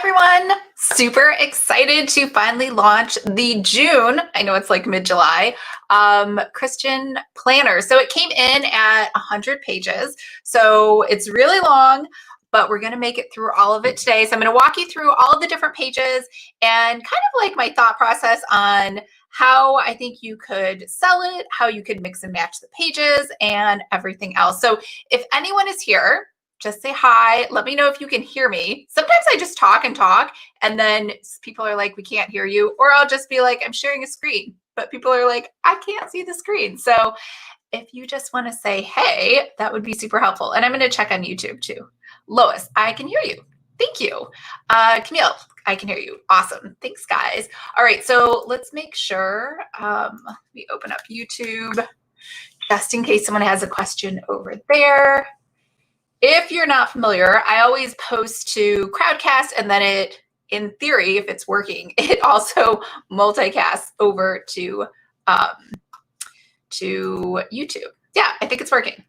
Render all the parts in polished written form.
everyone. Super excited to finally launch the June, I know it's like mid-July, Christian planner. So it came in at 100 pages. So it's really long, but we're going to make it through all of it today. So I'm going to walk you through all of the different pages and kind of like my thought process on how I think you could sell it, how you could mix and match the pages and everything else. So if anyone is here, just say hi. Let me know if you can hear me. Sometimes I just talk and then people are like, we can't hear you. Or I'll just be like, I'm sharing a screen, but people are like, I can't see the screen. So if you just want to say, hey, that would be super helpful. And I'm going to check on YouTube too. Lois, I can hear you. Thank you. Camille, I can hear you. Awesome. Thanks, guys. All right, so let's make sure. Let me open up YouTube just in case someone has a question over there. If you're not familiar, I always post to Crowdcast, and then it, in theory, if it's working, it also multicasts over to YouTube. Yeah, I think it's working.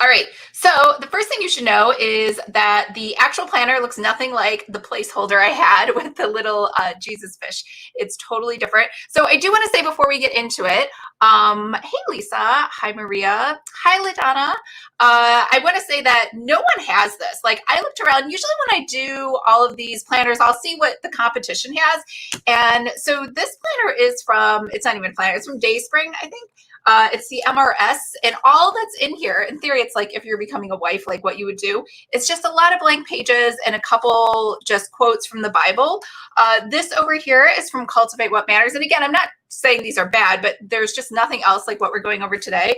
All right, so the first thing you should know is that the actual planner looks nothing like the placeholder I had with the little Jesus fish. It's totally different. So I do want to say before we get into it, hey Lisa, hi Maria, hi LaDonna. I want to say that no one has this. Like I looked around, usually when I do all of these planners, I'll see what the competition has. And so this planner is from, it's not even a planner, it's from Dayspring, I think. It's the MRS, and all that's in here, in theory, it's like if you're becoming a wife, like what you would do. It's just a lot of blank pages and a couple just quotes from the Bible. This over here is from Cultivate What Matters. And again, I'm not saying these are bad, but there's just nothing else like what we're going over today.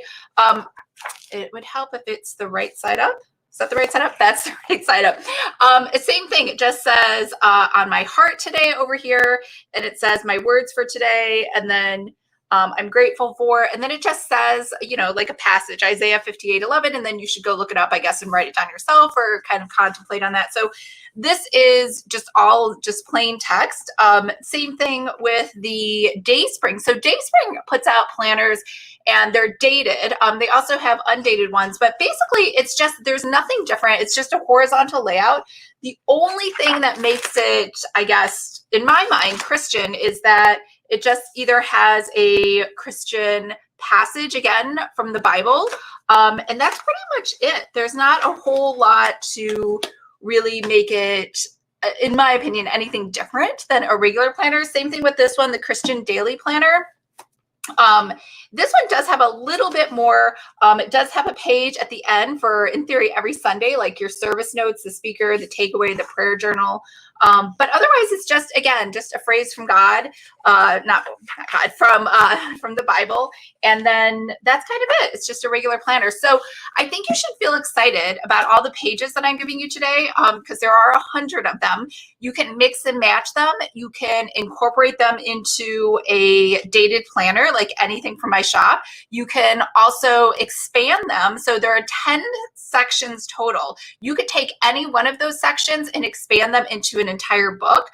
It would help if it's the right side up. Is that the right side up? That's the right side up. Same thing. It just says on my heart today over here, and it says my words for today, and then I'm grateful for, and then it just says, you know, like a passage, Isaiah 58:11, and then you should go look it up, I guess, and write it down yourself or kind of contemplate on that. So this is just all just plain text. Same thing with the Dayspring. So Dayspring puts out planners and they're dated. They also have undated ones, but basically it's just, there's nothing different. It's just a horizontal layout. The only thing that makes it, I guess, in my mind, Christian is that it just either has a Christian passage, again, from the Bible, and that's pretty much it. There's not a whole lot to really make it, in my opinion, anything different than a regular planner. Same thing with this one, the Christian Daily Planner. This one does have a little bit more. It does have a page at the end for, in theory, every Sunday, like your service notes, the speaker, the takeaway, the prayer journal. But otherwise, it's just, again, just a phrase from God, not God, from the Bible. And then that's kind of it. It's just a regular planner. So I think you should feel excited about all the pages that I'm giving you today, because there are 100 of them. You can mix and match them. You can incorporate them into a dated planner, like anything from my shop. You can also expand them. So there are 10 sections total. You could take any one of those sections and expand them into an entire book.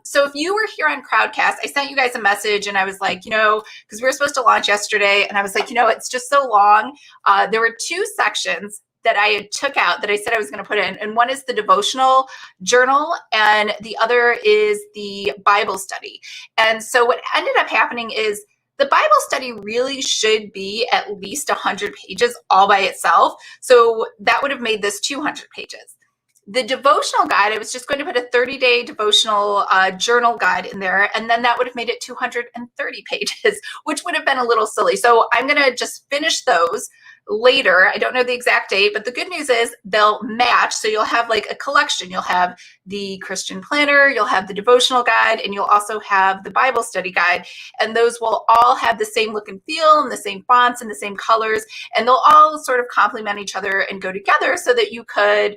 So if you were here on Crowdcast, I sent you guys a message and I was like, you know, because we were supposed to launch yesterday, and I was like, you know, it's just so long. There were 2 sections that I had took out that I said I was going to put in. And one is the devotional journal, and the other is the Bible study. And so what ended up happening is the Bible study really should be at least 100 pages all by itself. So that would have made this 200 pages. The devotional guide, I was just going to put a 30-day devotional journal guide in there, and then that would have made it 230 pages, which would have been a little silly. So I'm going to just finish those later. I don't know the exact date, but the good news is they'll match. So you'll have like a collection. You'll have the Christian planner, you'll have the devotional guide, and you'll also have the Bible study guide. And those will all have the same look and feel and the same fonts and the same colors. And they'll all sort of complement each other and go together so that you could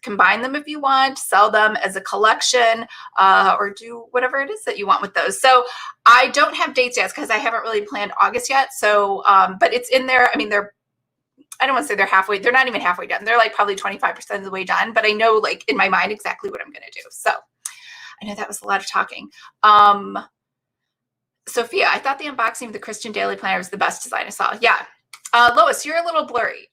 combine them if you want, sell them as a collection, or do whatever it is that you want with those. So I don't have dates yet because I haven't really planned August yet. So, but it's in there. I mean, I don't want to say they're halfway. They're not even halfway done. They're like probably 25% of the way done, but I know like in my mind exactly what I'm going to do. So I know that was a lot of talking. Sophia, I thought the unboxing of the Christian Daily Planner was the best design I saw. Yeah. Lois, you're a little blurry.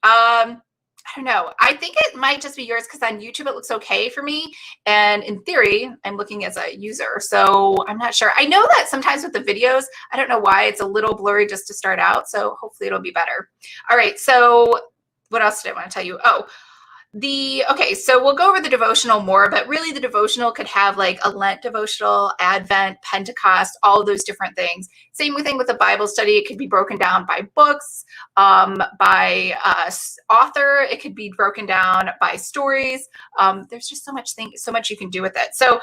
I don't know. I think it might just be yours because on YouTube it looks okay for me. And in theory, I'm looking as a user. So I'm not sure. I know that sometimes with the videos, I don't know why it's a little blurry just to start out. So hopefully it'll be better. All right. So what else did I want to tell you? Oh, okay, so we'll go over the devotional more, but really the devotional could have like a Lent devotional, Advent, Pentecost, all of those different things. Same thing with the Bible study. It could be broken down by books, by author. It could be broken down by stories. There's just so much you can do with it. So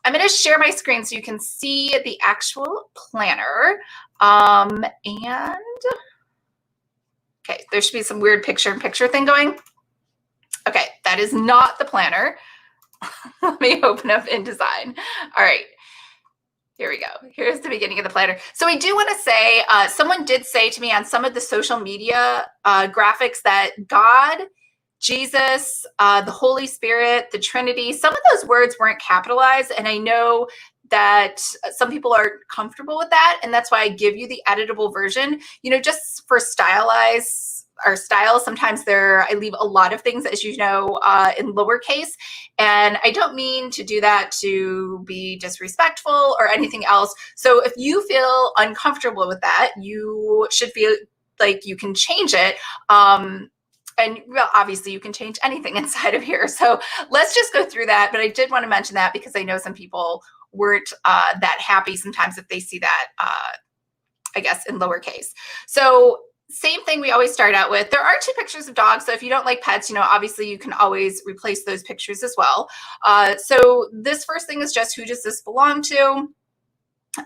I'm going to share my screen so you can see the actual planner. And okay, there should be some weird picture-in-picture thing going. Okay, that is not the planner. Let me open up InDesign. All right, here we go. Here's the beginning of the planner. So I do want to say, someone did say to me on some of the social media graphics that God, Jesus, the Holy Spirit, the Trinity, some of those words weren't capitalized. And I know that some people are comfortable with that. And that's why I give you the editable version, just for style. Sometimes I leave a lot of things, as you know, in lowercase. And I don't mean to do that to be disrespectful or anything else. So if you feel uncomfortable with that, you should feel like you can change it. And well, obviously you can change anything inside of here. So let's just go through that. But I did want to mention that because I know some people weren't that happy sometimes if they see that, I guess, in lowercase. So same thing we always start out with. There are 2 pictures of dogs. So if you don't like pets, obviously you can always replace those pictures as well. So this first thing is just who does this belong to?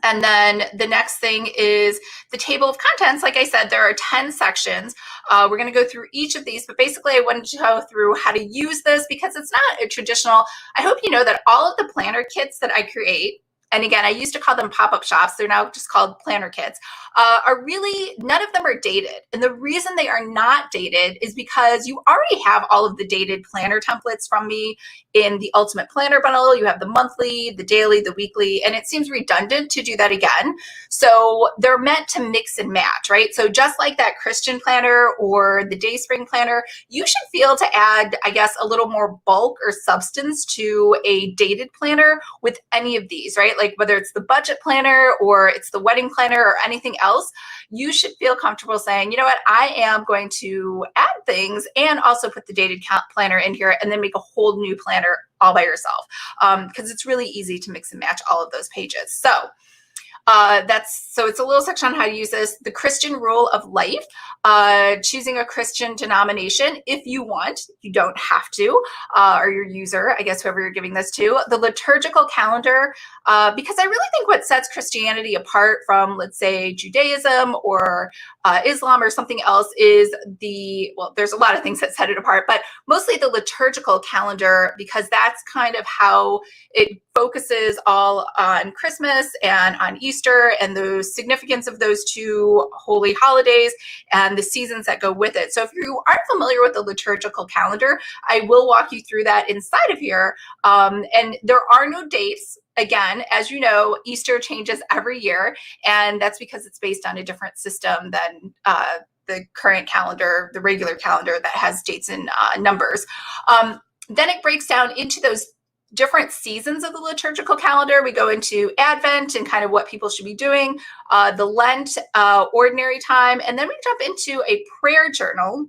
And then the next thing is the table of contents. Like I said, there are 10 sections. We're going to go through each of these, but basically I wanted to go through how to use this because it's not a traditional. I hope you know that all of the planner kits that I create, and again, I used to call them pop-up shops, they're now just called planner kits, are really, none of them are dated. And the reason they are not dated is because you already have all of the dated planner templates from me in the Ultimate Planner Bundle. You have the monthly, the daily, the weekly, and it seems redundant to do that again. So they're meant to mix and match, right? So just like that Christian planner or the Dayspring planner, you should feel to add, I guess, a little more bulk or substance to a dated planner with any of these, right? Like whether it's the budget planner or it's the wedding planner or anything else, you should feel comfortable saying, you know what, I am going to add things and also put the dated planner in here and then make a whole new planner all by yourself, because it's really easy to mix and match all of those pages. So it's a little section on how to use this. The Christian rule of life, choosing a Christian denomination if you want, you don't have to, or your user, I guess, whoever you're giving this to. The liturgical calendar, because I really think what sets Christianity apart from, let's say, Judaism or Islam or something else is there's a lot of things that set it apart, but mostly the liturgical calendar, because that's kind of how it focuses all on Christmas and on Easter and the significance of those 2 holy holidays and the seasons that go with it. So if you aren't familiar with the liturgical calendar, I will walk you through that inside of here. And there are no dates. Again, as you know, Easter changes every year, and that's because it's based on a different system than the current calendar, the regular calendar that has dates and numbers. Then it breaks down into those different seasons of the liturgical calendar. We go into Advent and kind of what people should be doing, the Lent, ordinary time, and then we jump into a prayer journal.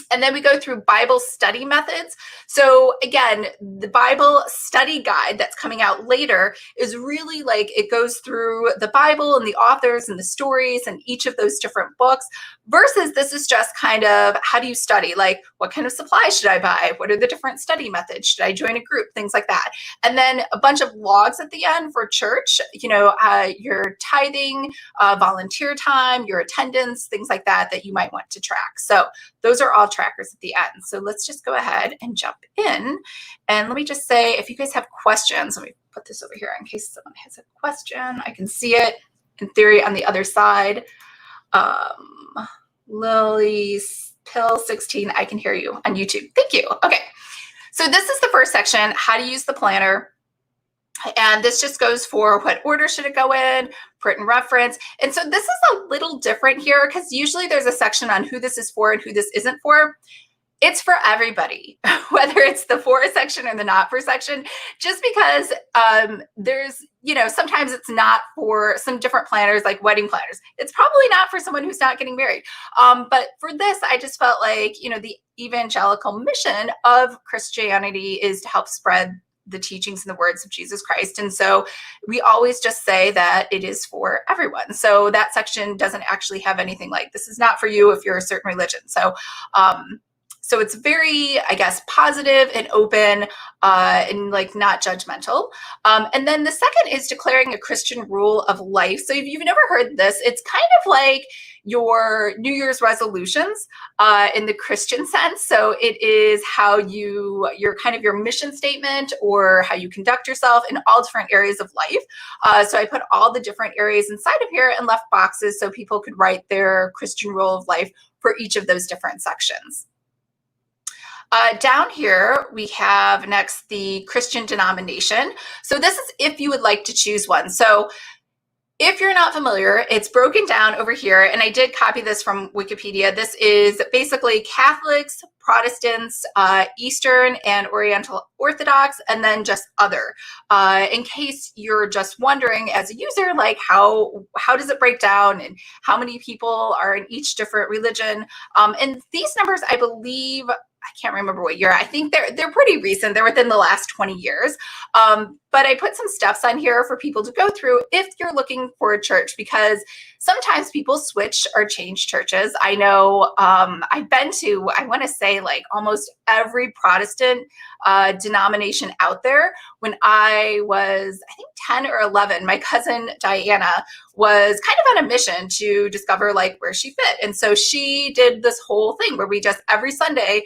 And then we go through Bible study methods. So again, the Bible study guide that's coming out later is really like, it goes through the Bible and the authors and the stories and each of those different books, versus this is just kind of, how do you study? Like, what kind of supplies should I buy? What are the different study methods? Should I join a group? Things like that. And then a bunch of logs at the end for church, your tithing, volunteer time, your attendance, things like that you might want to track. So those are all trackers at the end. So let's just go ahead and jump in. And let me just say, if you guys have questions, let me put this over here in case someone has a question. I can see it in theory on the other side. Lily's Pill 16, I can hear you on YouTube. Thank you. Okay. So this is the first section, how to use the planner. And this just goes for what order should it go in, print and reference. And so this is a little different here because usually there's a section on who this is for and who this isn't for. It's for everybody, whether it's the for section or the not for section, just because there's, sometimes it's not for some different planners, like wedding planners. It's probably not for someone who's not getting married. But for this, I just felt like, the evangelical mission of Christianity is to help spread the teachings and the words of Jesus Christ. And so we always just say that it is for everyone. So that section doesn't actually have anything like, this is not for you if you're a certain religion. So it's very, I guess, positive and open and like not judgmental. And then the second is declaring a Christian rule of life. So if you've never heard this, it's kind of like your New Year's resolutions in the Christian sense. So it is how your kind of your mission statement or how you conduct yourself in all different areas of life. So I put all the different areas inside of here and left boxes so people could write their Christian rule of life for each of those different sections. Down here, we have next the Christian denomination. So this is if you would like to choose one. So if you're not familiar, it's broken down over here, and I did copy this from Wikipedia. This is basically Catholics, Protestants, Eastern and Oriental Orthodox, and then just other. In case you're just wondering as a user, like how does it break down and how many people are in each different religion? And these numbers, I believe, I can't remember what year. I think they're pretty recent. They're within the last 20 years. But I put some steps on here for people to go through if you're looking for a church, because sometimes people switch or change churches. I know I've been to, I want to say like almost every Protestant denomination out there. When I was, I think 10 or 11, my cousin Diana was kind of on a mission to discover like where she fit. And so she did this whole thing where we just every Sunday,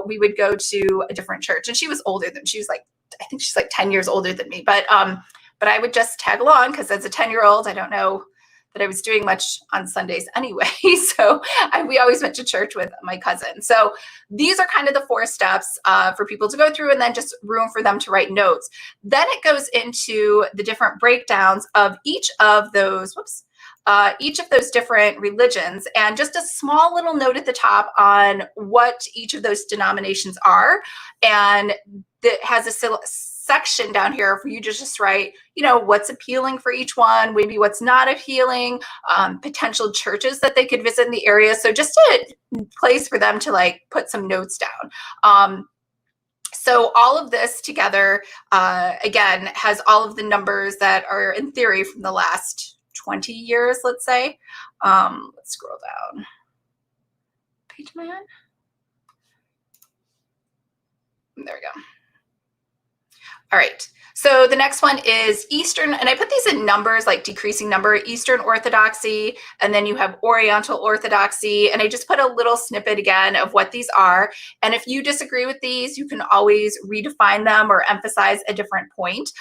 we would go to a different church. And she was older than, she was like, I think she's like 10 years older than me, but I would just tag along because as a 10-year-old, I don't know that I was doing much on Sundays anyway. So we always went to church with my cousin. So these are kind of the 4 steps for people to go through, and then just room for them to write notes. Then it goes into the different breakdowns of each of those, different religions, and just a small little note at the top on what each of those denominations are. And that has a section down here for you to just write, what's appealing for each one, maybe what's not appealing, potential churches that they could visit in the area. So just a place for them to like put some notes down. So all of this together, again, has all of the numbers that are in theory from the last 20 years, let's say. Let's scroll down. Page man. There we go. All right, so the next one is Eastern, and I put these in numbers, like decreasing number, Eastern Orthodoxy, and then you have Oriental Orthodoxy, and I just put a little snippet again of what these are. And if you disagree with these, you can always redefine them or emphasize a different point.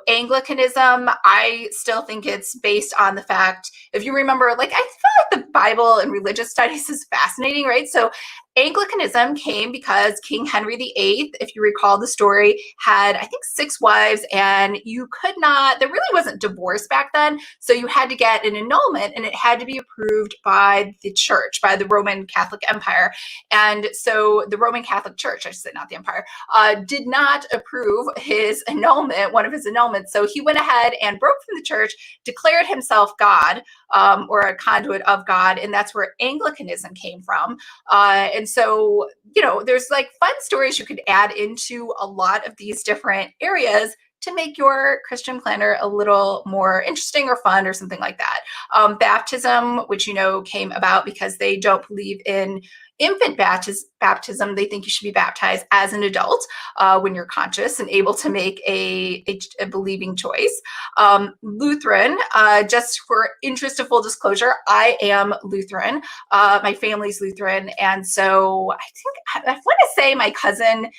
Anglicanism, I still think it's based on the fact, if you remember, like I feel like the Bible and religious studies is fascinating, right? So Anglicanism came because King Henry VIII, if you recall the story, had, I think, 6 wives, and you could not, there really wasn't divorce back then, so you had to get an annulment, and it had to be approved by the church, by the Roman Catholic Empire. And so the Roman Catholic Church, I should say, not the empire, did not approve his annulment, one of his annulments. So he went ahead and broke from the church, declared himself God, or a conduit of God, and that's where Anglicanism came from. And so, there's like fun stories you could add into a lot of these different areas to make your Christian planner a little more interesting or fun or something like that. Baptism, which came about because they don't believe in infant baptism. They think you should be baptized as an adult when you're conscious and able to make a believing choice. Lutheran, just for interest of full disclosure, I am Lutheran. My family's Lutheran. And so I want to say my cousin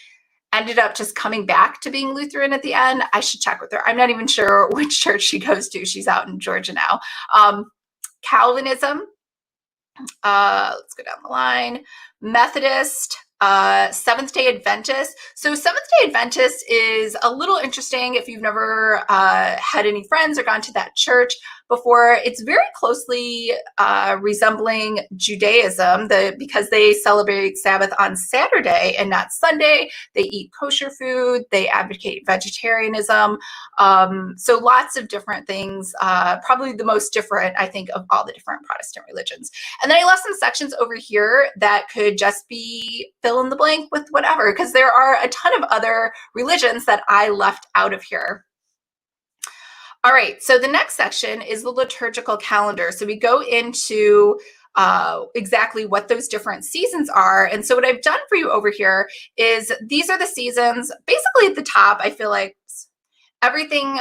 ended up just coming back to being Lutheran at the end. I should check with her. I'm not even sure which church she goes to. She's out in Georgia now. Calvinism, let's go down the line. Methodist, Seventh-day Adventist. So Seventh-day Adventist is a little interesting if you've never had any friends or gone to that church. before. It's very closely resembling Judaism, because they celebrate Sabbath on Saturday and not Sunday. They eat kosher food. They advocate vegetarianism. So lots of different things, probably the most different, I think, of all the different Protestant religions. And then I left some sections over here that could just be fill in the blank with whatever, because there are a ton of other religions that I left out of here. All right, so the next section is the liturgical calendar. So we go into exactly what those different seasons are. And so what I've done for you over here is these are the seasons. Basically at the top, I feel like everything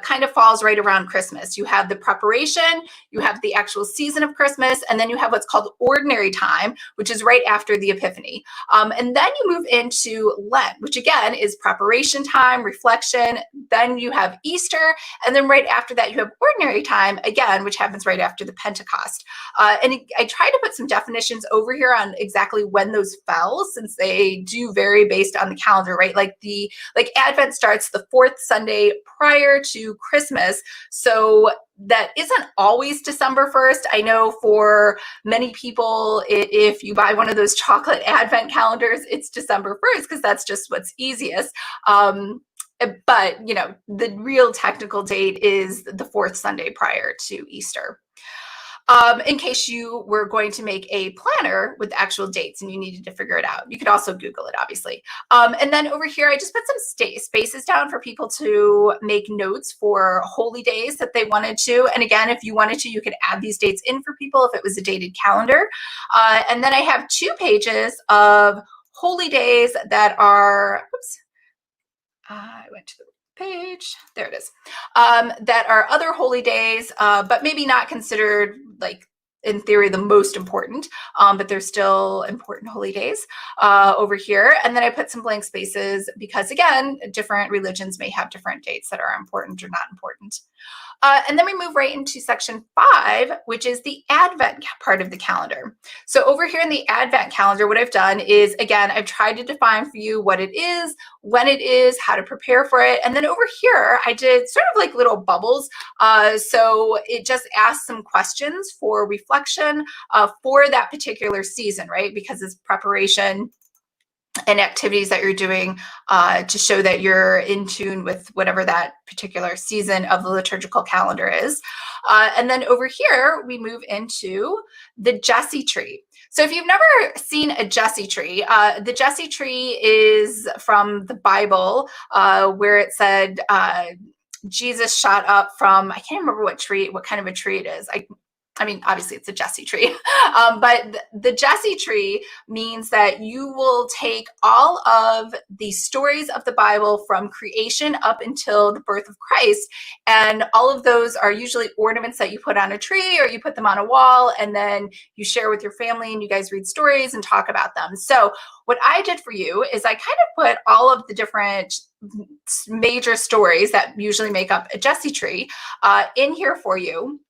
kind of falls right around Christmas. You have the preparation, you have the actual season of Christmas, and then you have what's called ordinary time, which is right after the Epiphany. And then you move into Lent, which again is preparation time, reflection. Then you have Easter, and then right after that you have ordinary time again, which happens right after the Pentecost. And I tried to put some definitions over here on exactly when those fell, since they do vary based on the calendar, right? Like Advent starts the fourth Sunday prior to Christmas. So that isn't always December 1st. I know for many people, if you buy one of those chocolate Advent calendars, it's December 1st because that's just what's easiest. But, the real technical date is the fourth Sunday prior to Easter. In case you were going to make a planner with actual dates and you needed to figure it out. You could also Google it, obviously. And then over here, I just put some spaces down for people to make notes for holy days that they wanted to. And again, if you wanted to, you could add these dates in for people if it was a dated calendar. And then I have 2 pages of holy days that are, oops, I went to the page, there it is, that are other holy days, but maybe not considered, like, in theory, the most important, but they're still important holy days over here. And then I put some blank spaces because, again, different religions may have different dates that are important or not important. And then we move right into section 5, which is the Advent part of the calendar. So over here in the Advent calendar, what I've done is, again, I've tried to define for you what it is, when it is, how to prepare for it. And then over here, I did sort of like little bubbles. So it just asks some questions for reflection for that particular season, right? Because it's preparation and activities that you're doing to show that you're in tune with whatever that particular season of the liturgical calendar is. And then over here, we move into the Jesse tree. So if you've never seen a Jesse tree, the Jesse tree is from the Bible, where it said Jesus shot up from, I can't remember what kind of a tree it is. I mean, obviously it's a Jesse tree, but the Jesse tree means that you will take all of the stories of the Bible from creation up until the birth of Christ. And all of those are usually ornaments that you put on a tree or you put them on a wall, and then you share with your family and you guys read stories and talk about them. So what I did for you is I kind of put all of the different major stories that usually make up a Jesse tree in here for you.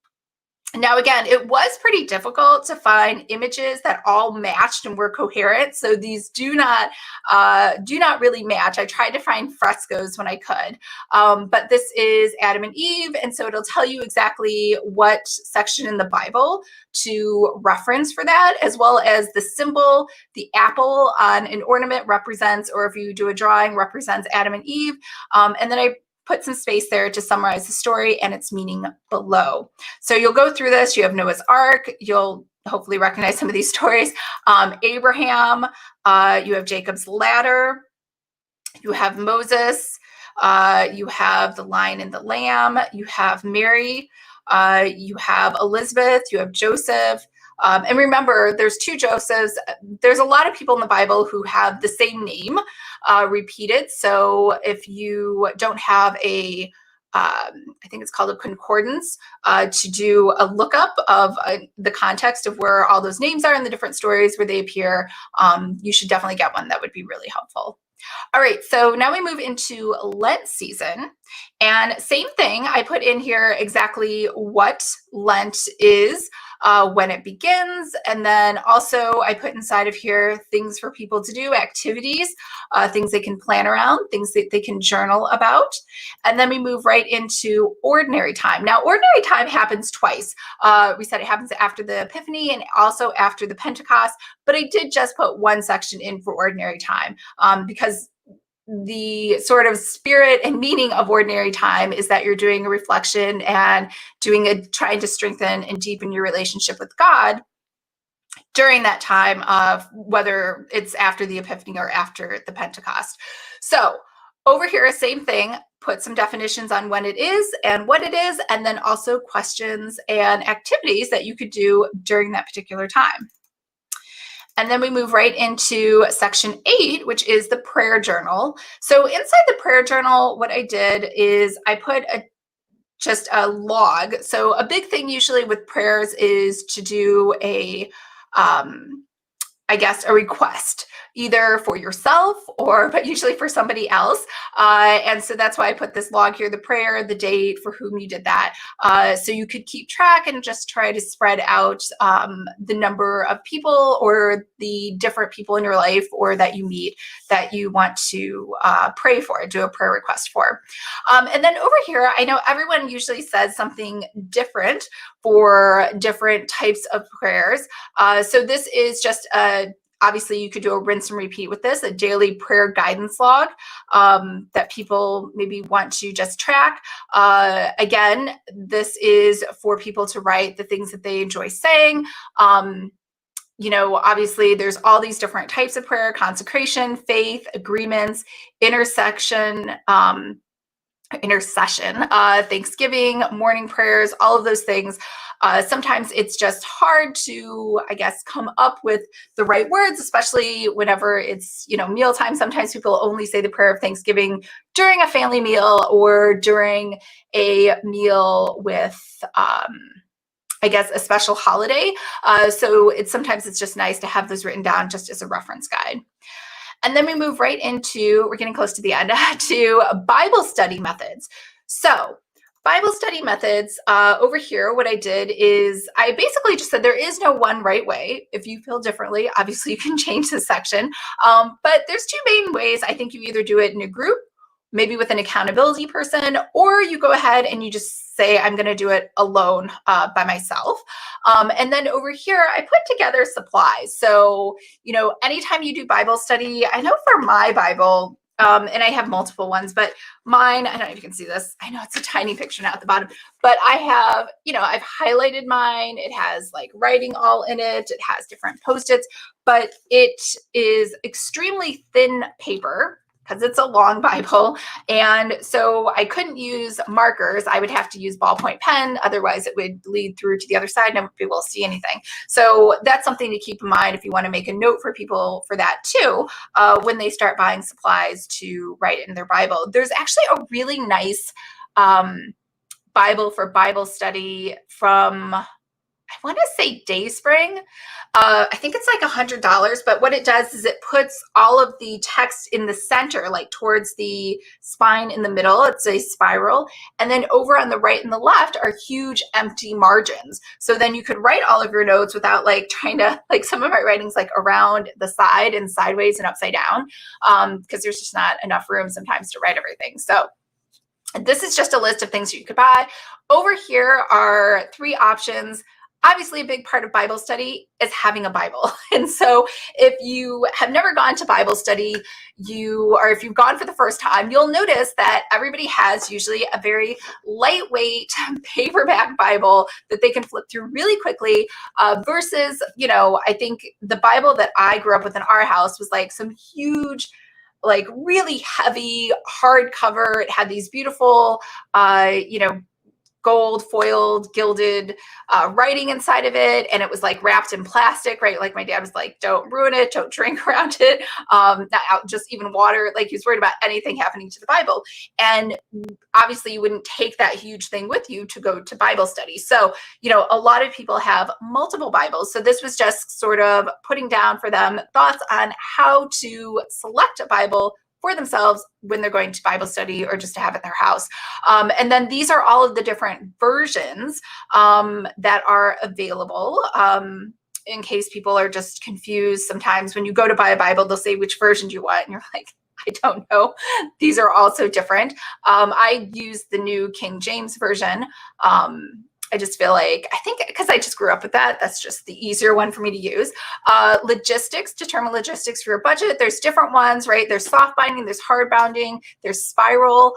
Now, again, it was pretty difficult to find images that all matched and were coherent. So these do not really match. I tried to find frescoes when I could, but this is Adam and Eve. And so it'll tell you exactly what section in the Bible to reference for that, as well as the symbol, the apple on an ornament represents, or if you do a drawing, represents Adam and Eve. And then I put some space there to summarize the story and its meaning below. So you'll go through this. You have Noah's Ark. You'll hopefully recognize some of these stories. Abraham, you have Jacob's ladder. You have Moses. You have the lion and the lamb. You have Mary. You have Elizabeth. You have Joseph. And remember, there's 2 Josephs. There's a lot of people in the Bible who have the same name repeated. So if you don't have I think it's called a concordance, to do a lookup of the context of where all those names are in the different stories where they appear, you should definitely get one. That would be really helpful. All right, so now we move into Lent season, and same thing. I put in here exactly what Lent is, when it begins. And then also I put inside of here things for people to do, activities, things they can plan around, things that they can journal about. And then we move right into ordinary time. Now, ordinary time happens twice. We said it happens after the Epiphany and also after the Pentecost, but I did just put one section in for ordinary time because the sort of spirit and meaning of ordinary time is that you're doing a reflection and trying to strengthen and deepen your relationship with God during that time of whether it's after the Epiphany or after the Pentecost. So over here, same thing, put some definitions on when it is and what it is, and then also questions and activities that you could do during that particular time. And then we move right into section 8, which is the prayer journal. So inside the prayer journal, what I did is I put just a log. So a big thing usually with prayers is to do I guess, a request, either for yourself but usually for somebody else. And so that's why I put this log here, the prayer, the date, for whom you did that. So you could keep track and just try to spread out the number of people or the different people in your life or that you meet that you want to pray for, do a prayer request for. And then over here, I know everyone usually says something different for different types of prayers. So this is just obviously you could do a rinse and repeat with this, a daily prayer guidance log that people maybe want to just track. Again, this is for people to write the things that they enjoy saying. Obviously there's all these different types of prayer: consecration, faith, agreements, intercession, Thanksgiving, morning prayers, all of those things. Sometimes it's just hard to, I guess, come up with the right words, especially whenever it's, mealtime. Sometimes people only say the prayer of Thanksgiving during a family meal or during a meal with, I guess, a special holiday. So sometimes it's just nice to have those written down just as a reference guide. And then we move right into, we're getting close to the end, to Bible study methods. So Bible study methods, over here, what I did is I basically just said there is no one right way. If you feel differently, obviously you can change this section. But there's two main ways. I think you either do it in a group, maybe with an accountability person, or you go ahead and you just say, I'm going to do it alone by myself. And then over here, I put together supplies. So, anytime you do Bible study, I know for my Bible, and I have multiple ones, but mine, I don't know if you can see this. I know it's a tiny picture now at the bottom, but I have, I've highlighted mine. It has like writing all in it. It has different Post-its, but it is extremely thin paper because it's a long Bible. And so I couldn't use markers. I would have to use ballpoint pen. Otherwise it would lead through to the other side and I wouldn't be able to see anything. So that's something to keep in mind if you want to make a note for people for that too, when they start buying supplies to write in their Bible. There's actually a really nice Bible for Bible study from, I want to say Dayspring. I think it's like $100, but what it does is it puts all of the text in the center, like towards the spine in the middle. It's a spiral. And then over on the right and the left are huge empty margins. So then you could write all of your notes without like trying to, like some of my writing's like around the side and sideways and upside down, because there's just not enough room sometimes to write everything. So this is just a list of things you could buy. Over here are 3 options. Obviously, a big part of Bible study is having a Bible. And so if you have never gone to Bible study, or if you've gone for the first time, you'll notice that everybody has usually a very lightweight paperback Bible that they can flip through really quickly, versus, I think the Bible that I grew up with in our house was like some huge, like really heavy hardcover. It had these beautiful, gold foiled gilded writing inside of it, and it was like wrapped in plastic, right? Like my dad was like, don't ruin it, don't drink around it, not out, just even water. Like he was worried about anything happening to the Bible. And obviously you wouldn't take that huge thing with you to go to Bible study. So a lot of people have multiple Bibles. So this was just sort of putting down for them thoughts on how to select a Bible for themselves when they're going to Bible study or just to have it in their house. And then these are all of the different versions that are available. In case people are just confused, sometimes when you go to buy a Bible, they'll say, which version do you want? And you're like, I don't know. These are also different. I use the New King James Version. I just feel like, I think because I just grew up with that, that's just the easier one for me to use. Logistics, determine logistics for your budget. There's different ones, right? There's soft binding, there's hard bounding, there's spiral,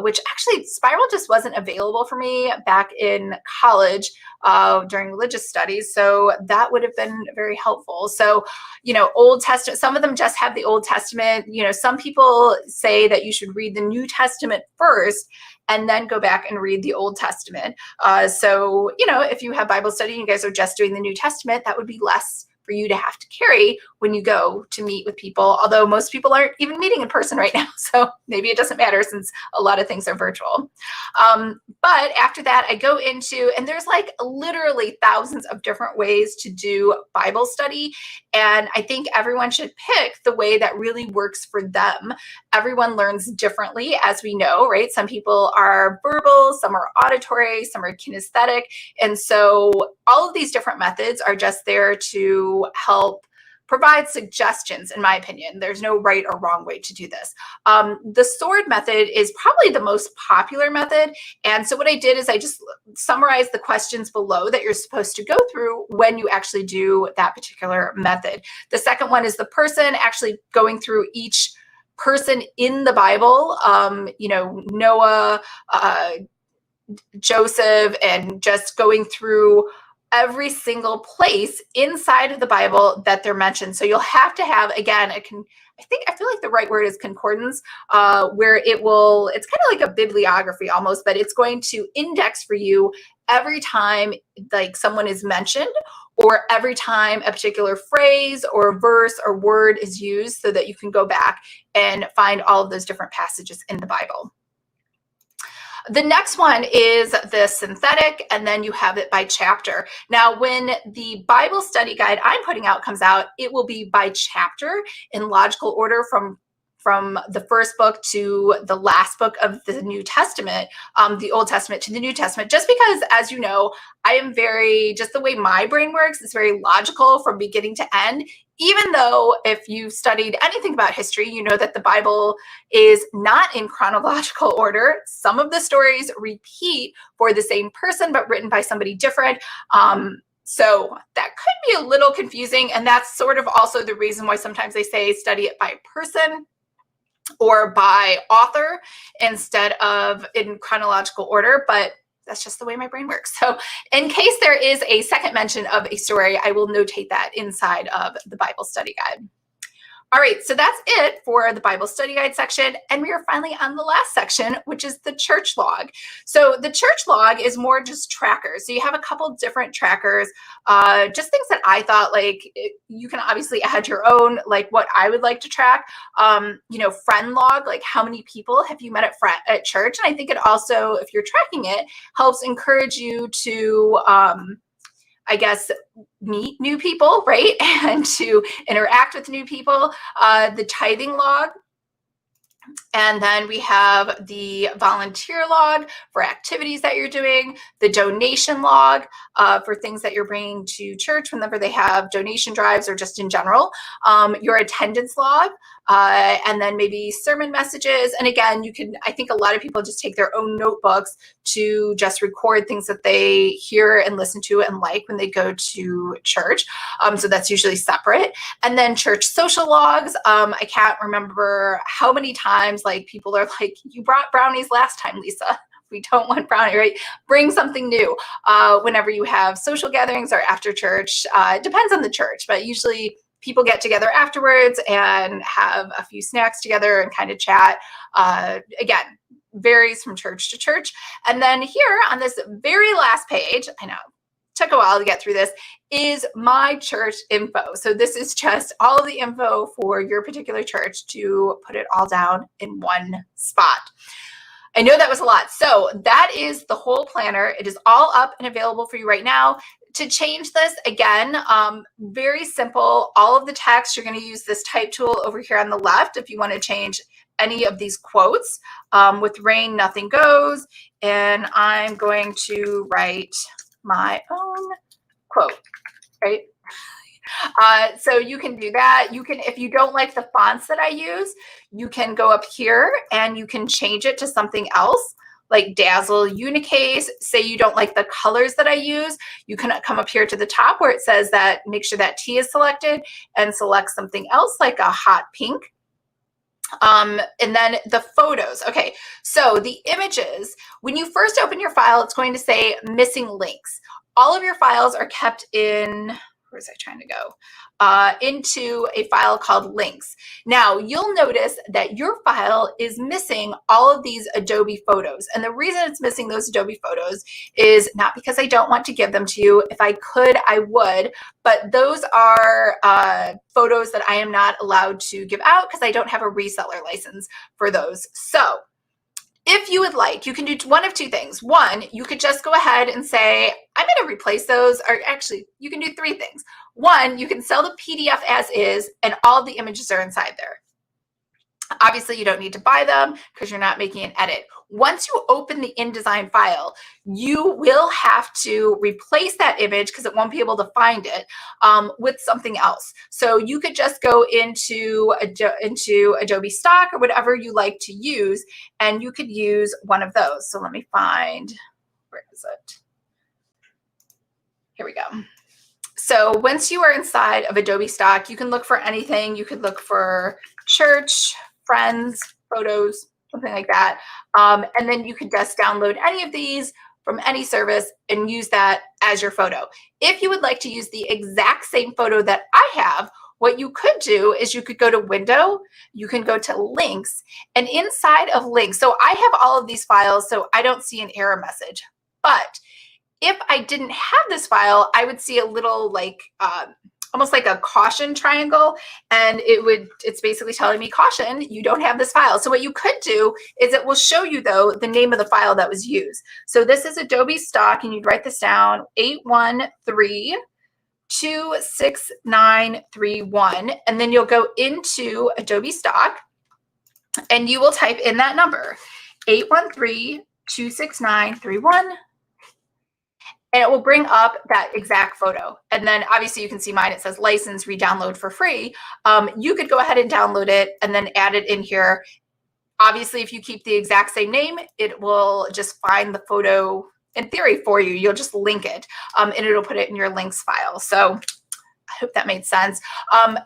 which actually spiral just wasn't available for me back in college during religious studies. So that would have been very helpful. So, Old Testament, some of them just have the Old Testament. Some people say that you should read the New Testament first and then go back and read the Old Testament. So, if you have Bible study and you guys are just doing the New Testament, that would be less for you to have to carry when you go to meet with people, although most people aren't even meeting in person right now. So maybe it doesn't matter since a lot of things are virtual. But after that, I go into, and there's like literally thousands of different ways to do Bible study. And I think everyone should pick the way that really works for them. Everyone learns differently, as we know, right? Some people are verbal, some are auditory, some are kinesthetic. And so all of these different methods are just there to help provide suggestions, in my opinion. There's no right or wrong way to do this. The sword method is probably the most popular method. And so what I did is I just summarized the questions below that you're supposed to go through when you actually do that particular method. The second one is the person actually going through each person in the Bible, Noah, Joseph, and just going through every single place inside of the Bible that they're mentioned. So you'll have to have, again, I feel like the right word is concordance, where it's kind of like a bibliography almost, but it's going to index for you every time like someone is mentioned or every time a particular phrase or verse or word is used so that you can go back and find all of those different passages in the Bible. The next one is the synthetic, and then you have it by chapter. Now, when the Bible study guide I'm putting out comes out, it will be by chapter in logical order from the first book to the last book of the New Testament, the Old Testament to the New Testament, just because, as you know, I am just the way my brain works, it's very logical from beginning to end. Even though if you've studied anything about history, you know that the Bible is not in chronological order. Some of the stories repeat for the same person, but written by somebody different. So that could be a little confusing. And that's sort of also the reason why sometimes they say study it by person or by author instead of in chronological order. But that's just the way my brain works. So in case there is a second mention of a story, I will notate that inside of the Bible study guide. All right, so that's it for the Bible study guide section. And we are finally on the last section, which is the church log. So the church log is more just trackers. So you have a couple different trackers, just things that I thought you can obviously add your own, like what I would like to track, friend log, like how many people have you met at church? And I think it also, if you're tracking it, helps encourage you to, meet new people, right? And to interact with new people. The tithing log. And then we have the volunteer log for activities that you're doing, the donation log for things that you're bringing to church whenever they have donation drives or just in general, your attendance log, and then maybe sermon messages. And again, I think a lot of people just take their own notebooks to just record things that they hear and listen to and like when they go to church. So that's usually separate. And then church social logs. I can't remember how many times people are like, you brought brownies last time, Lisa. We don't want brownie, right? Bring something new. Whenever you have social gatherings or after church, it depends on the church, but usually people get together afterwards and have a few snacks together and kind of chat. Again, varies from church to church. And then here on this very last page, I know, took a while to get through this, is my church info. So this is just all of the info for your particular church to put it all down in one spot. I know that was a lot. So that is the whole planner. It is all up and available for you right now. to change this, again, very simple. All of the text, you're going to use this type tool over here on the left if you want to change any of these quotes. With rain, nothing goes. And I'm going to write my own quote, right? So you can do that. You can, if you don't like the fonts that I use, you can go up here and you can change it to something else, like Dazzle Unicase. Say you don't like the colors that I use, you can come up here to the top where it says that, make sure that T is selected and select something else like a hot pink. And then the photos. Okay, so the images, when you first open your file, it's going to say missing links. All of your files are kept in, where was I trying to go? Into a file called links. Now, you'll notice that your file is missing all of these Adobe photos. And the reason it's missing those Adobe photos is not because I don't want to give them to you. If I could, I would. But those are photos that I am not allowed to give out because I don't have a reseller license for those. So if you would like, you can do one of two things. One, you could just go ahead and say, I'm going to replace those, or actually, you can do three things. One, you can sell the PDF as is, and all of the images are inside there. Obviously, you don't need to buy them because you're not making an edit. Once you open the InDesign file, you will have to replace that image because it won't be able to find it with something else. So you could just go into Adobe Stock or whatever you like to use, and you could use one of those. So let me find, where is it? Here we go. So once you are inside of Adobe Stock, you can look for anything. You could look for church, friends, photos, something like that. And then you could just download any of these from any service and use that as your photo. If you would like to use the exact same photo that I have, what you could do is you could go to Window, you can go to Links, and inside of Links, so I have all of these files, so I don't see an error message. But if I didn't have this file, I would see a little like, almost like a caution triangle, and it's basically telling me, caution, you don't have this file. So what you could do is it will show you, though, the name of the file that was used. So this is Adobe Stock, and you'd write this down, 813-26931, and then you'll go into Adobe Stock, and you will type in that number, 813-26931, and it will bring up that exact photo. And then obviously you can see mine, it says license, re-download for free. You could go ahead and download it and then add it in here. Obviously, if you keep the exact same name, it will just find the photo in theory for you. You'll just link it and it'll put it in your links file. So I hope that made sense.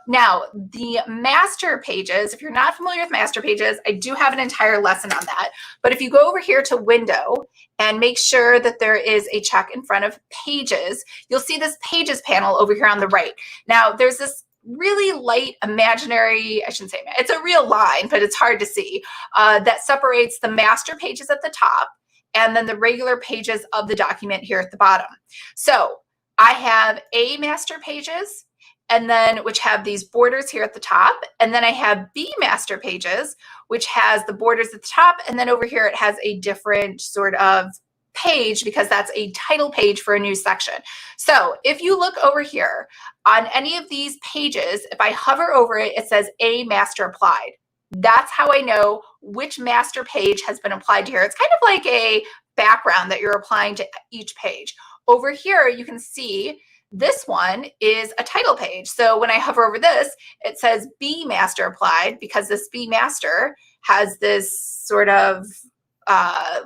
Now, the master pages, if you're not familiar with master pages, I do have an entire lesson on that. But if you go over here to Window and make sure that there is a check in front of Pages, you'll see this Pages panel over here on the right. Now, there's this really light imaginary, I shouldn't say, it's a real line, but it's hard to see, that separates the master pages at the top and then the regular pages of the document here at the bottom. So I have A master pages, and then which have these borders here at the top, and then I have B master pages, which has the borders at the top, and then over here it has a different sort of page because that's a title page for a new section. So if you look over here on any of these pages, if I hover over it, it says A master applied. That's how I know which master page has been applied here. It's kind of like a background that you're applying to each page. Over here, you can see this one is a title page. So when I hover over this, it says B master applied because this B master has this sort of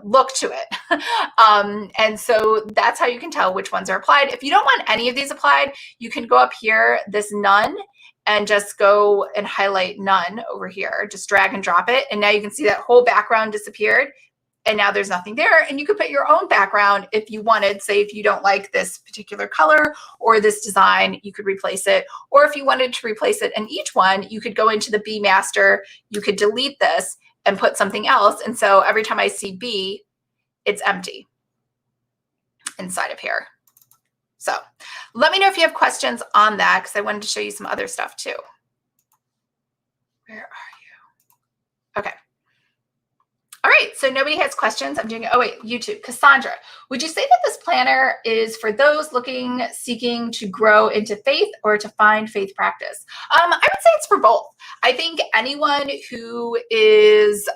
look to it. And so that's how you can tell which ones are applied. If you don't want any of these applied, you can go up here, this none, and just go and highlight none over here. Just drag and drop it. And now you can see that whole background disappeared. And now there's nothing there. And you could put your own background if you wanted. Say if you don't like this particular color or this design, you could replace it. Or if you wanted to replace it in each one, you could go into the B master, you could delete this and put something else. And so every time I see B, it's empty inside of here. So let me know if you have questions on that, because I wanted to show you some other stuff too. Where are you? Okay. All right. right, so nobody has questions. I'm doing it. Oh wait, YouTube. Cassandra, would you say that this planner is for those seeking to grow into faith or to find faith practice? I would say it's for both. I think anyone who is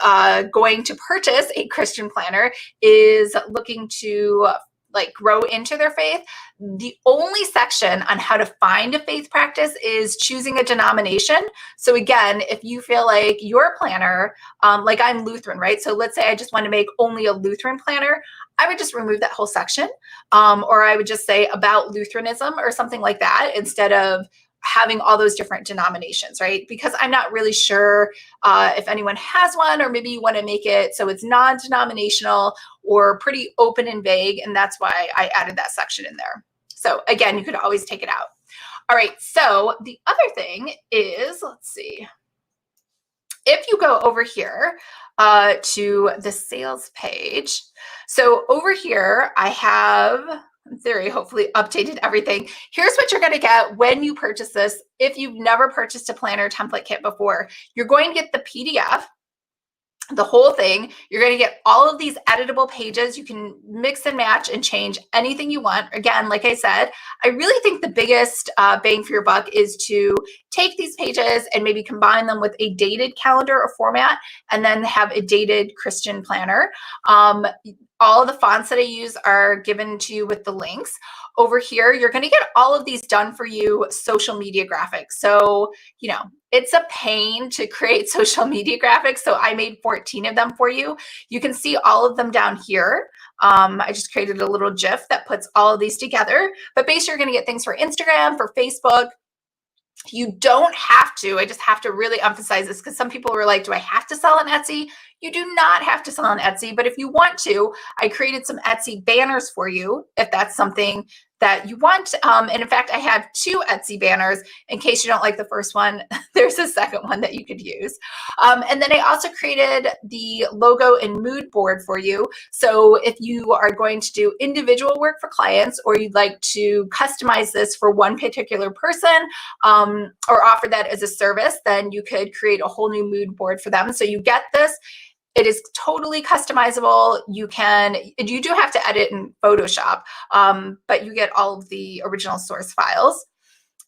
going to purchase a Christian planner is looking to like grow into their faith. The only section on how to find a faith practice is choosing a denomination. So again, if you feel like your planner, like I'm Lutheran, right? So let's say I just want to make only a Lutheran planner, I would just remove that whole section. Or I would just say about Lutheranism or something like that instead of having all those different denominations, right? Because I'm not really sure if anyone has one, or maybe you want to make it so it's non-denominational or pretty open and vague. And that's why I added that section in there. So again, you could always take it out. All right, so the other thing is, let's see, if you go over here to the sales page, so over here I have, in theory, hopefully updated everything. Here's what you're going to get when you purchase this. If you've never purchased a planner template kit before, you're going to get the PDF, the whole thing. You're going to get all of these editable pages. You can mix and match and change anything you want. Again, like I said, I really think the biggest bang for your buck is to take these pages and maybe combine them with a dated calendar or format, and then have a dated Christian planner. All of the fonts that I use are given to you with the links. Over here, you're going to get all of these done for you social media graphics. So, you know, it's a pain to create social media graphics. So I made 14 of them for you. You can see all of them down here. I just created a little GIF that puts all of these together. But basically, you're going to get things for Instagram, for Facebook. You don't have to, I just have to really emphasize this because some people were like, do I have to sell on Etsy? You do not have to sell on Etsy, but if you want to, I created some Etsy banners for you if that's something that you want. And in fact, I have 2 Etsy banners. In case you don't like the first one, there's a second one that you could use. And then I also created the logo and mood board for you. So if you are going to do individual work for clients, or you'd like to customize this for one particular person, or offer that as a service, then you could create a whole new mood board for them. So you get this. It is totally customizable. You do have to edit in Photoshop, but you get all of the original source files.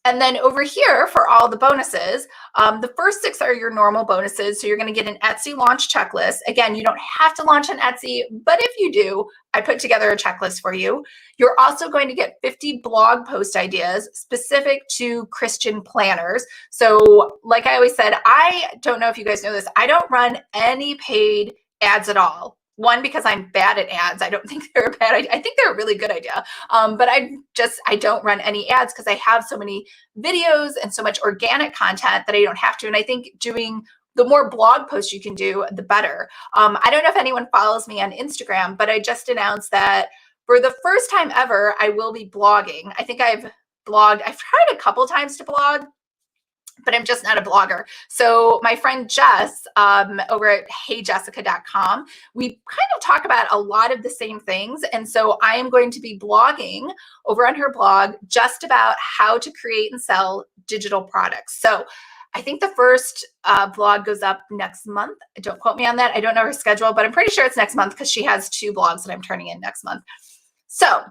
And then over here for all the bonuses, the first 6 are your normal bonuses. So you're going to get an Etsy launch checklist. Again, you don't have to launch on Etsy, but if you do, I put together a checklist for you. You're also going to get 50 blog post ideas specific to Christian planners. So like I always said, I don't know if you guys know this, I don't run any paid ads at all. One, because I'm bad at ads. I don't think they're a bad idea. I think they're a really good idea. But I don't run any ads because I have so many videos and so much organic content that I don't have to. And I think doing the more blog posts you can do, the better. I don't know if anyone follows me on Instagram, but I just announced that for the first time ever, I will be blogging. I think I've tried a couple times to blog, but I'm just not a blogger. So my friend Jess over at heyjessica.com, we kind of talk about a lot of the same things. And so I am going to be blogging over on her blog just about how to create and sell digital products. So I think the first blog goes up next month. Don't quote me on that. I don't know her schedule, but I'm pretty sure it's next month because she has 2 blogs that I'm turning in next month. So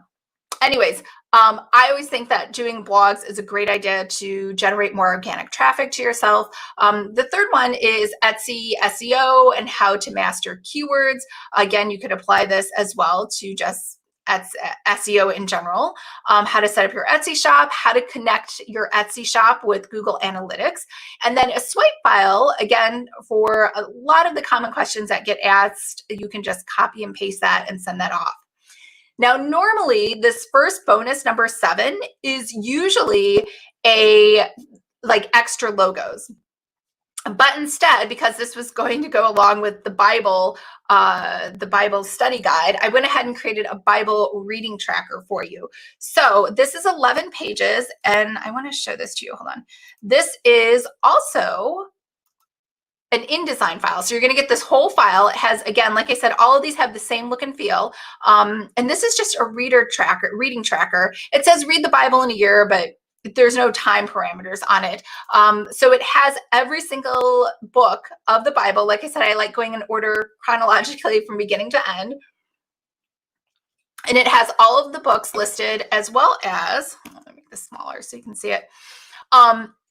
anyways, I always think that doing blogs is a great idea to generate more organic traffic to yourself. The third one is Etsy SEO and how to master keywords. Again, you could apply this as well to just SEO in general, how to set up your Etsy shop, how to connect your Etsy shop with Google Analytics, and then a swipe file, again, for a lot of the common questions that get asked, you can just copy and paste that and send that off. Now, normally this first bonus, number 7, is usually like extra logos. But instead, because this was going to go along with the Bible study guide, I went ahead and created a Bible reading tracker for you. So this is 11 pages, and I want to show this to you. Hold on. This is also an InDesign file. So you're going to get this whole file. It has, again, like I said, all of these have the same look and feel. And this is just a reading tracker. It says read the Bible in a year, but there's no time parameters on it. So it has every single book of the Bible. Like I said, I like going in order chronologically from beginning to end. And it has all of the books listed, as well as, let me make this smaller so you can see it,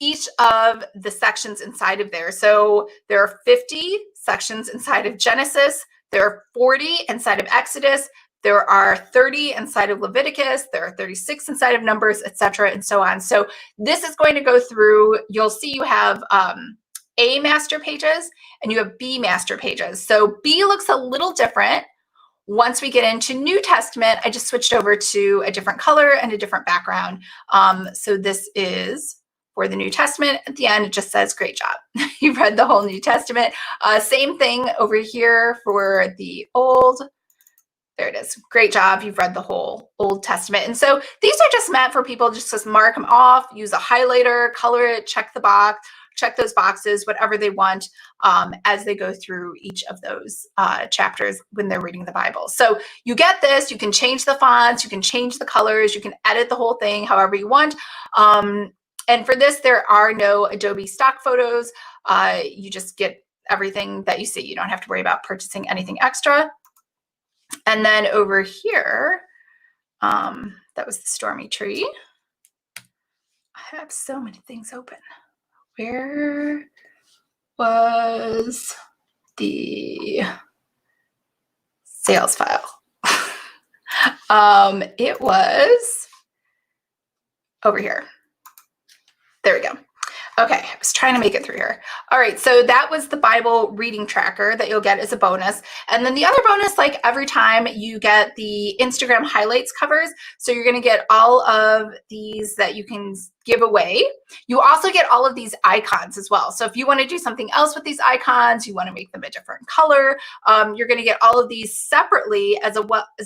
each of the sections inside of there. So there are 50 sections inside of Genesis. There are 40 inside of Exodus. There are 30 inside of Leviticus. There are 36 inside of Numbers, etc., and so on. So this is going to go through, you'll see you have A master pages and you have B master pages. So B looks a little different. Once we get into New Testament, I just switched over to a different color and a different background. So this is for the New Testament. At the end, it just says, great job. You've read the whole New Testament. Same thing over here for the Old. There it is. Great job. You've read the whole Old Testament. And so these are just meant for people just to mark them off, use a highlighter, color it, check the box, check those boxes, whatever they want, as they go through each of those chapters when they're reading the Bible. So you get this, you can change the fonts, you can change the colors, you can edit the whole thing however you want. And for this, there are no Adobe stock photos. You just get everything that you see. You don't have to worry about purchasing anything extra. And then over here, that was the stormy tree. I have so many things open. Where was the sales file? It was over here. There we go. Okay, I was trying to make it through here. All right, so that was the Bible reading tracker that you'll get as a bonus. And then the other bonus, like every time, you get the Instagram highlights covers. So you're gonna get all of these that you can give away. You also get all of these icons as well. So if you wanna do something else with these icons, you wanna make them a different color, you're gonna get all of these separately as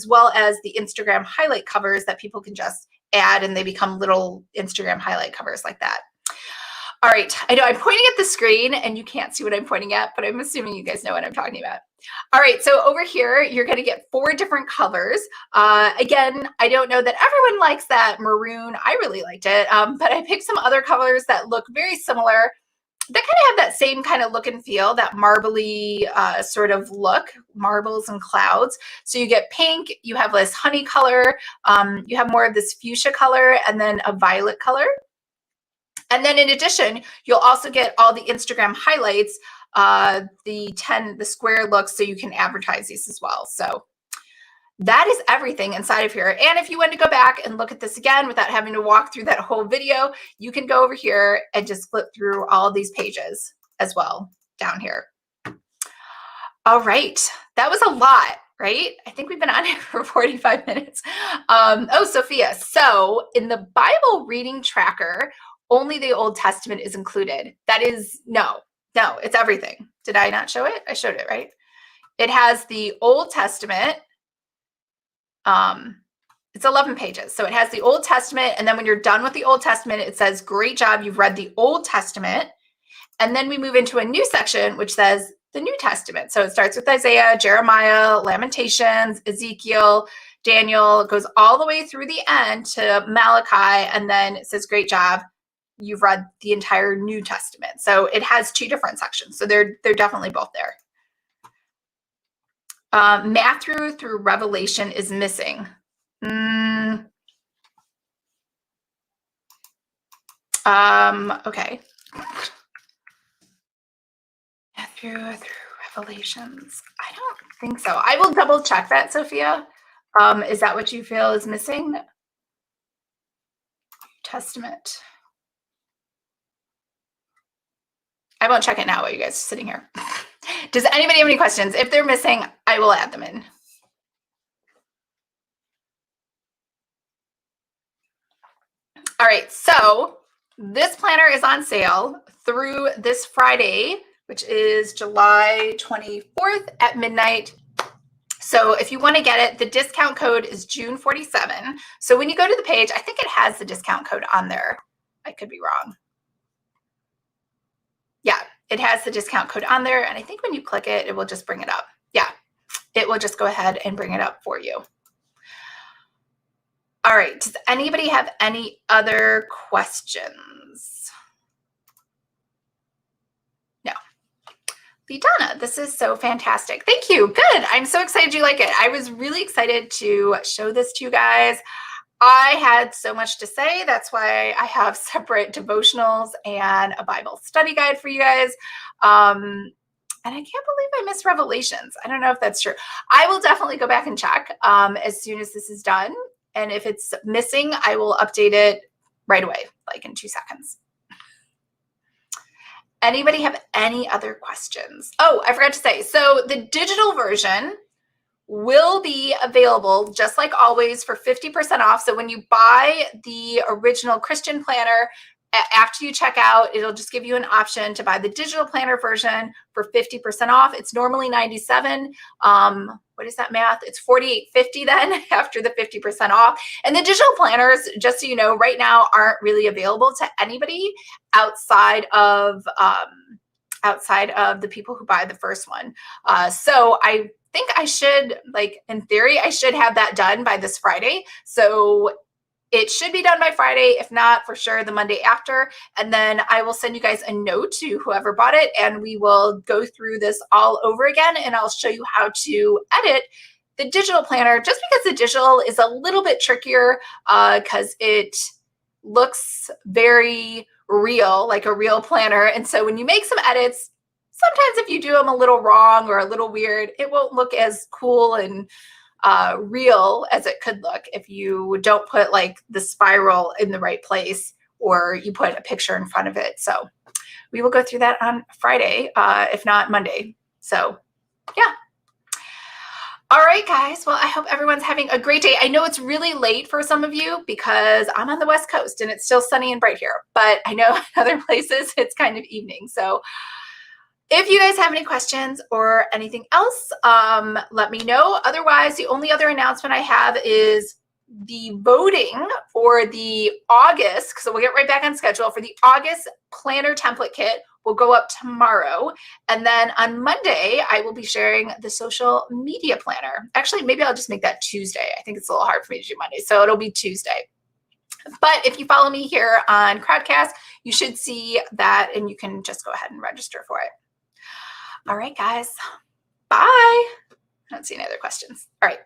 well as the Instagram highlight covers that people can just add, and they become little Instagram highlight covers like that. All right, I know I'm pointing at the screen and you can't see what I'm pointing at, but I'm assuming you guys know what I'm talking about. All right, so over here, you're gonna get 4 different colors. Again, I don't know that everyone likes that maroon. I really liked it, but I picked some other colors that look very similar. They kind of have that same kind of look and feel, that marbly sort of look, marbles and clouds. So you get pink, you have this honey color, you have more of this fuchsia color, and then a violet color. And then in addition, you'll also get all the Instagram highlights, the square looks, so you can advertise these as well. So that is everything inside of here. And if you want to go back and look at this again without having to walk through that whole video, you can go over here and just flip through all these pages as well down here. All right, that was a lot, right? I think we've been on it for 45 minutes. Oh, Sophia, so in the Bible reading tracker, only the Old Testament is included. That is, no, it's everything. Did I not show it? I showed it, right? It has the Old Testament. It's 11 pages. So it has the Old Testament. And then when you're done with the Old Testament, it says, great job, you've read the Old Testament. And then we move into a new section, which says the New Testament. So it starts with Isaiah, Jeremiah, Lamentations, Ezekiel, Daniel. It goes all the way through the end to Malachi. And then it says, great job, you've read the entire New Testament. So it has 2 different sections. So they're definitely both there. Matthew through Revelation is missing. Okay. Matthew through Revelations. I don't think so. I will double check that, Sophia. Is that what you feel is missing? New Testament. I won't check it now while you guys are sitting here. Does anybody have any questions? If they're missing, I will add them in. All right, so this planner is on sale through this Friday, which is July 24th at midnight. So if you want to get it, the discount code is June 47. So when you go to the page, I think it has the discount code on there. I could be wrong. Yeah, it has the discount code on there. And I think when you click it, it will just bring it up. Yeah, it will just go ahead and bring it up for you. All right. Does anybody have any other questions? No. Lidana, this is so fantastic. Thank you. Good. I'm so excited you like it. I was really excited to show this to you guys. I had so much to say. That's why I have separate devotionals and a Bible study guide for you guys. And I can't believe I missed Revelations. I don't know if that's true. I will definitely go back and check as soon as this is done. And if it's missing, I will update it right away, like in 2 seconds. Anybody have any other questions? Oh, I forgot to say, so the digital version will be available just like always for 50% off. So when you buy the original Christian planner, after you check out, it'll just give you an option to buy the digital planner version for 50% off. It's normally $97. What is that math? It's $48.50 then after the 50% off. And the digital planners, just so you know, right now aren't really available to anybody outside of the people who buy the first one. So I think I should, like, in theory, I should have that done by this Friday. So it should be done by Friday, if not for sure the Monday after. And then I will send you guys a note to whoever bought it, and we will go through this all over again. And I'll show you how to edit the digital planner, just because the digital is a little bit trickier because it looks very real, like a real planner. And so when you make some edits, sometimes if you do them a little wrong or a little weird, it won't look as cool and real as it could look if you don't put like the spiral in the right place or you put a picture in front of it. So we will go through that on Friday, if not Monday. So yeah. All right, guys. Well, I hope everyone's having a great day. I know it's really late for some of you because I'm on the West Coast and it's still sunny and bright here, but I know in other places it's kind of evening. So if you guys have any questions or anything else, let me know. Otherwise, the only other announcement I have is the voting for the August, so we'll get right back on schedule for the August planner template kit will go up tomorrow. And then on Monday, I will be sharing the social media planner. Actually, maybe I'll just make that Tuesday. I think it's a little hard for me to do Monday, so it'll be Tuesday. But if you follow me here on Crowdcast, you should see that and you can just go ahead and register for it. All right, guys. Bye. I don't see any other questions. All right.